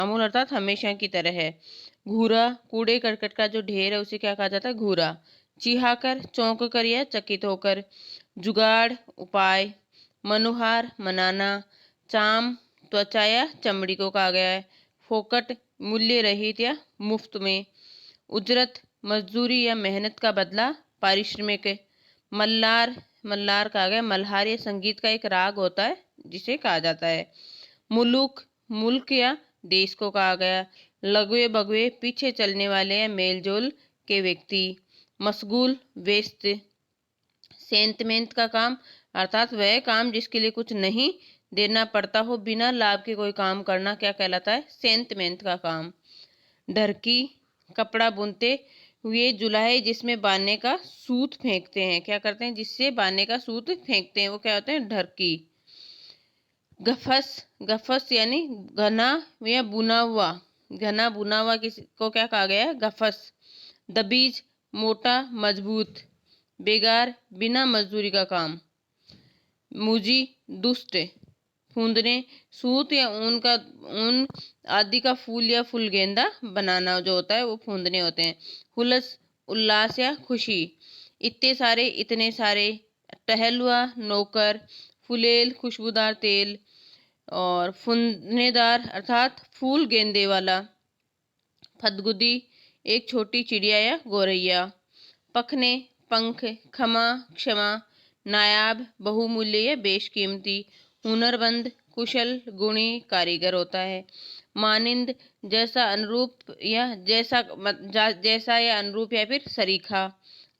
मामूल अर्थात हमेशा की तरह है। घूरा, कूड़े करकट का जो ढेर है उसे क्या कहा जाता है? घूरा। चिहाकर, चौंक कर या चकित होकर। जुगाड़, उपाय। मनुहार, मनाना। चाम, त्वचा या चमड़ी को कहा गया है। फोकट, मूल्य रहित या मुफ्त में। उजरत, मजदूरी या मेहनत का बदला, पारिश्रमिक। मल्लार, मल्लार कहा गया मल्हार या संगीत का एक राग होता है जिसे कहा जाता है। मुलुक, मुल्क या देश को कहा गया। लघुए बगुए, पीछे चलने वाले या मेलजोल के व्यक्ति। मशगूल, व्यस्त। सेंतमेंत का काम अर्थात वह काम जिसके लिए कुछ नहीं देना पड़ता हो, बिना लाभ के कोई काम करना क्या कहलाता है? सेंतमेंत का काम। ढरकी, कपड़ा बुनते हुए जुलाहे जिसमें बाने का सूत फेंकते हैं, क्या करते हैं? जिससे बाने का सूत फेंकते हैं, वो क्या होते हैं? ढरकी। गफस, गफस यानी घना या बुना हुआ, घना बुना हुआ किसी को क्या कहा गया है? गफस। दबीज, मोटा मजबूत। बेगार, बिना मजदूरी का काम। मुजी, दुष्ट। फूंदने, सूत या ऊन आदि का फूल या फूल गेंदा बनाना जो होता है वो फूंदने होते हैं। हुलस, उल्लास या खुशी। इतने सारे, इतने सारे। टहलुआ, नौकर। फुलेल, खुशबूदार तेल। और फुननेदार अर्थात फूल गेंदे वाला। फदगुदी, एक छोटी चिड़िया या गोरैया। पखने, पंख। खमा, क्षमा। नायाब, बहुमूल्य या बेशकीमती। हुनरबंद, कुशल गुणी कारीगर होता है। मानिंद, जैसा अनुरूप या जैसा या अनुरूप या फिर सरीखा।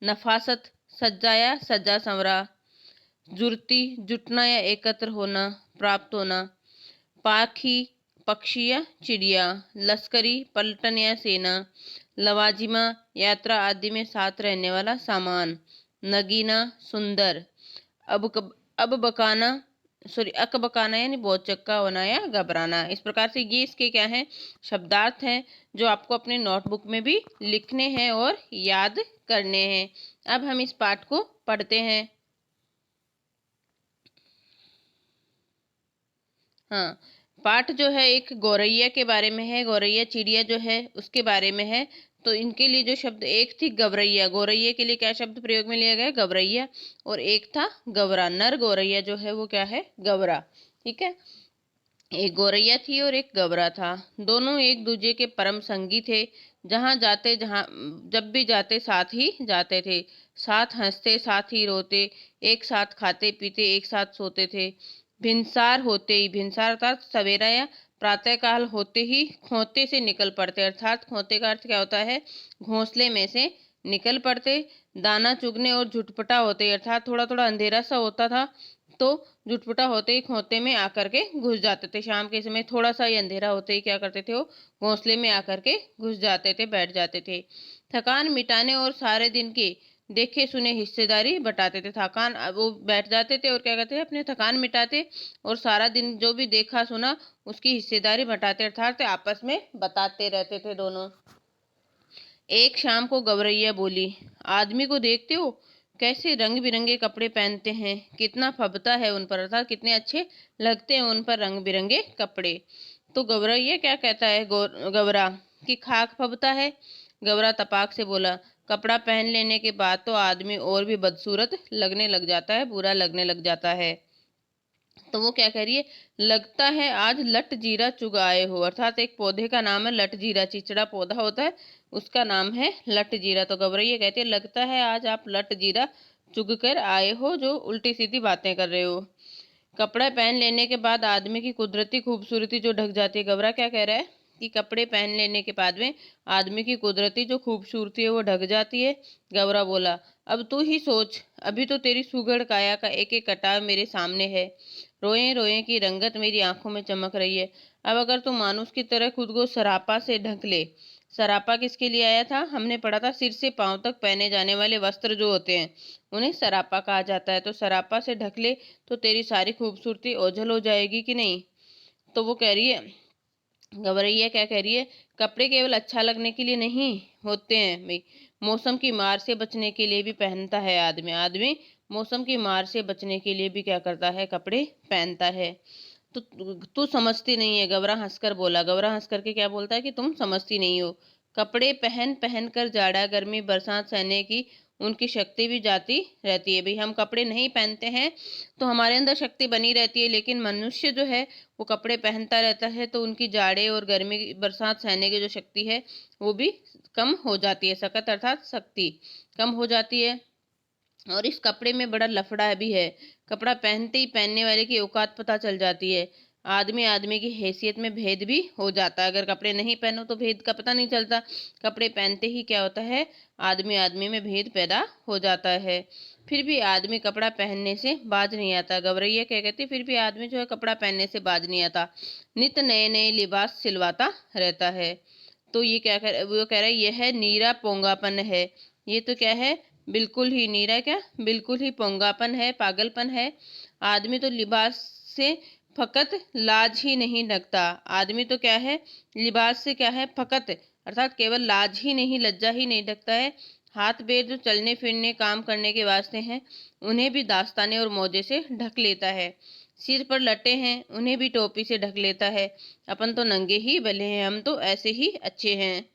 नफासत, सज्जा या सज्जा संवरा। जुर्ती, जुटना या एकत्र होना, प्राप्त होना। पाखी, पक्षी या चिड़िया। लश्करी, पलटन या सेना। लवाजिमा, यात्रा आदि में साथ रहने वाला सामान। नगीना, सुंदर। अब बकाना, सॉरी अक बकाना यानी बहुत चक्का होना या घबराना। इस प्रकार से ये इसके क्या है? शब्दार्थ हैं जो आपको अपने नोटबुक में भी लिखने हैं और याद करने हैं। अब हम इस पाठ को पढ़ते हैं। हाँ, पाठ जो है एक गौरैया के बारे में है। गौरैया चिड़िया जो है उसके बारे में है। तो इनके लिए जो शब्द, एक थी गवरैया, गौरैया के लिए क्या शब्द प्रयोग में लिया गया? गवरैया। और एक था गवरा, नर गौरैया जो है वो क्या है? गवरा। ठीक है, एक गौरैया थी और एक गवरा था। दोनों एक दूजे के परम संगी थे। जब भी जाते साथ ही जाते थे। साथ हंसते, साथ ही रोते। एक साथ खाते पीते, एक साथ सोते थे। भिनसार होते ही, भिनसार अर्थात सवेरा या प्रातः काल होते ही खोते से निकल पड़ते, अर्थात खोते का अर्थ क्या होता है? घोंसले में से निकल पड़ते। दाना चुगने और झुटपटा होते, अर्थात थोड़ा थोड़ा अंधेरा सा होता था तो झुटपुटा होते ही खोते में आकर के घुस जाते थे। शाम के समय थोड़ा सा ही अंधेरा होते ही क्या करते थे? वो घोंसले में आकर के घुस जाते थे, बैठ जाते थे। थकान मिटाने और सारे दिन के देखे सुने हिस्सेदारी बटाते थे। थकान, वो बैठ जाते थे और क्या करते थे? अपने थकान मिटाते और सारा दिन जो भी देखा सुना उसकी हिस्सेदारी बटाते, अर्थात आपस में बताते रहते थे दोनों। एक शाम को गौरैया बोली, आदमी को देखते हो कैसे रंग बिरंगे कपड़े पहनते हैं, कितना फबता है उन पर, अर्थात कितने अच्छे लगते हैं उन पर रंग बिरंगे कपड़े। तो गौरैया क्या कहता है? गौरा कि खाक फबता है। गौरा तपाक से बोला, कपड़ा पहन लेने के बाद तो आदमी और भी बदसूरत लगने लग जाता है, बुरा लगने लग जाता है। तो वो क्या कह रही है? लगता है आज लट जीरा चुग आए हो, अर्थात एक पौधे का नाम है लट जीरा, चिचड़ा पौधा होता है उसका नाम है लट जीरा। तो गौरैया कहती है लगता है आज आप लट जीरा चुग कर आए हो, जो उल्टी सीधी बातें कर रहे हो। कपड़ा पहन लेने के बाद आदमी की कुदरती खूबसूरती जो ढक जाती है, गौरा क्या कह रहा है कि कपड़े पहन लेने के बाद में आदमी की कुदरती जो खूबसूरती है वो ढक जाती है। गौरा बोला, अब तू ही सोच, अभी तो तेरी सुघड़ काया का एक एक कटाव मेरे सामने है, रोए रोए की रंगत मेरी आंखों में चमक रही है। अब अगर तू मानुस की तरह खुद को सरापा से ढक ले। सरापा किसके लिए आया था? हमने पढ़ा था सिर से पांव तक पहने जाने वाले वस्त्र जो होते हैं उन्हें सरापा कहा जाता है। तो सरापा से ढक ले तो तेरी सारी खूबसूरती ओझल हो जाएगी कि नहीं? तो वो कह रही है, गौरैया क्या कह रही है? कपड़े केवल अच्छा लगने के लिए नहीं होते हैं भाई, मौसम की मार से बचने के लिए भी पहनता है आदमी। आदमी मौसम की मार से बचने के लिए भी क्या करता है? कपड़े पहनता है। तो तू समझती नहीं है, गवरा हंसकर बोला। गवरा हंस करके क्या बोलता है कि तुम समझती नहीं हो। कपड़े पहन पहन कर जाड़ा गर्मी बरसात सहने की उनकी शक्ति भी जाती रहती है। भाई हम कपड़े नहीं पहनते हैं तो हमारे अंदर शक्ति बनी रहती है, लेकिन मनुष्य जो है वो कपड़े पहनता रहता है तो उनकी जाड़े और गर्मी बरसात सहने की जो शक्ति है वो भी कम हो जाती है। सकत अर्थात शक्ति कम हो जाती है। और इस कपड़े में बड़ा लफड़ा भी है। कपड़ा पहनते ही पहनने वाले की औकात पता चल जाती है। आदमी आदमी की हैसियत में भेद भी हो जाता है। अगर कपड़े नहीं पहनो तो भेद का पता नहीं चलता। कपड़े पहनते ही क्या होता है, आदमी आदमी में भेद पैदा हो जाता है। फिर भी आदमी कपड़ा पहनने से बाज नहीं आता। गवरैया क्या कहती, फिर भी आदमी जो है कपड़ा पहनने से बाज नहीं आता, नित नए नए लिबास सिलवाता रहता है। तो ये क्या कर वो कह रहा है, यह नीरा पोंगापन है। ये तो क्या है, बिल्कुल ही नीरा, क्या बिल्कुल ही पोंगापन है, पागलपन है। आदमी तो लिबास से फकत लाज ही नहीं रखता। आदमी तो क्या है, लिबास से क्या है, फकत अर्थात केवल लाज ही नहीं, लज्जा ही नहीं रखता है। हाथ पैर जो चलने फिरने काम करने के वास्ते हैं उन्हें भी दास्ताने और मोजे से ढक लेता है। सिर पर लटे हैं उन्हें भी टोपी से ढक लेता है। अपन तो नंगे ही भले हैं, हम तो ऐसे ही अच्छे हैं।